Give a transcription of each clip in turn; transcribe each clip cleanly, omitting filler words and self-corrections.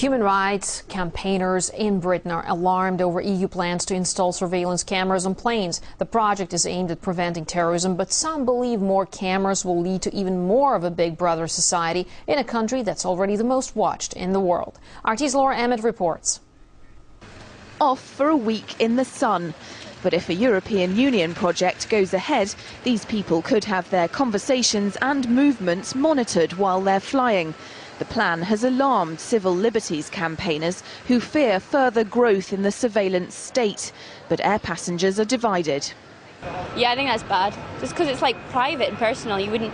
Human rights campaigners in Britain are alarmed over EU plans to install surveillance cameras on planes. The project is aimed at preventing terrorism, but some believe more cameras will lead to even more of a Big Brother society in a country that's already the most watched in the world. RT's Laura Emmett reports. Off for a week in the sun. But if a European Union project goes ahead, these people could have their conversations and movements monitored while they're flying. The plan has alarmed civil liberties campaigners who fear further growth in the surveillance state. But air passengers are divided. Yeah, I think that's bad. Just because it's like private and personal, you wouldn't,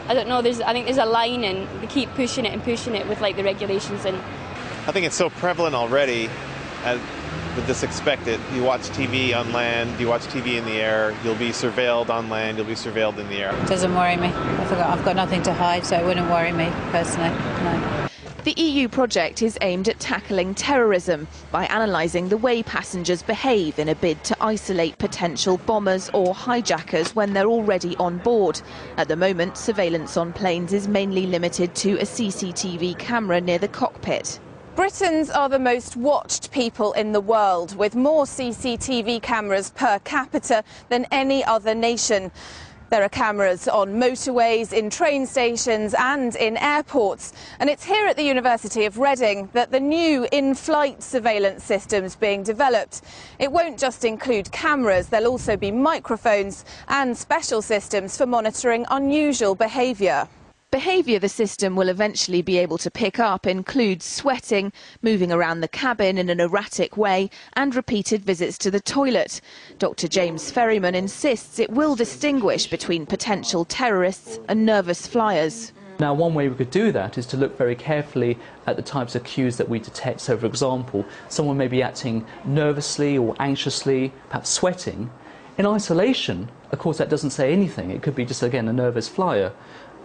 I don't know, I think there's a line and they keep pushing it with like the regulations. And I think it's so prevalent already. But just expect it. You watch TV on land, you watch TV in the air, you'll be surveilled on land, you'll be surveilled in the air. It doesn't worry me. I've got nothing to hide, so it wouldn't worry me personally, no. The EU project is aimed at tackling terrorism by analysing the way passengers behave in a bid to isolate potential bombers or hijackers when they're already on board. At the moment, surveillance on planes is mainly limited to a CCTV camera near the cockpit. Britons are the most watched people in the world, with more CCTV cameras per capita than any other nation. There are cameras on motorways, in train stations and in airports. And it's here at the University of Reading that the new in-flight surveillance system's being developed. It won't just include cameras, there'll also be microphones and special systems for monitoring unusual behaviour. Behaviour the system will eventually be able to pick up includes sweating, moving around the cabin in an erratic way and repeated visits to the toilet. Dr. James Ferryman insists it will distinguish between potential terrorists and nervous flyers. Now, one way we could do that is to look very carefully at the types of cues that we detect. So, for example, someone may be acting nervously or anxiously, perhaps sweating. In isolation, of course, that doesn't say anything. It could be just, again, a nervous flyer.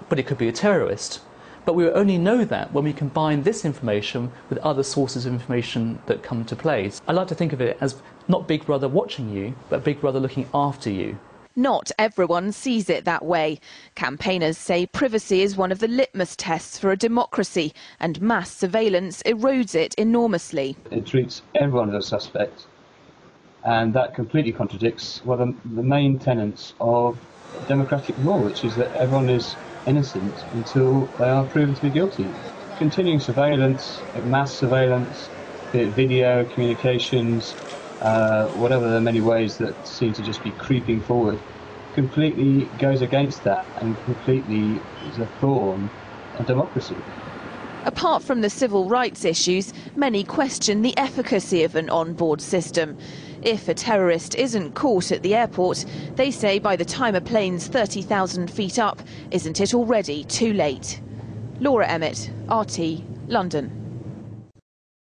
But it could be a terrorist. But we will only know that when we combine this information with other sources of information that come to play. I like to think of it as not Big Brother watching you, but Big Brother looking after you. Not everyone sees it that way. Campaigners say privacy is one of the litmus tests for a democracy, and mass surveillance erodes it enormously. It treats everyone as a suspect, and that completely contradicts the main tenets of democratic law, which is that everyone is innocent until they are proven to be guilty. Continuing surveillance, mass surveillance, be it video, communications, whatever the many ways that seem to just be creeping forward, completely goes against that and completely is a thorn on democracy. Apart from the civil rights issues, many question the efficacy of an on-board system. If a terrorist isn't caught at the airport, they say by the time a plane's 30,000 feet up, isn't it already too late? Laura Emmett, RT, London.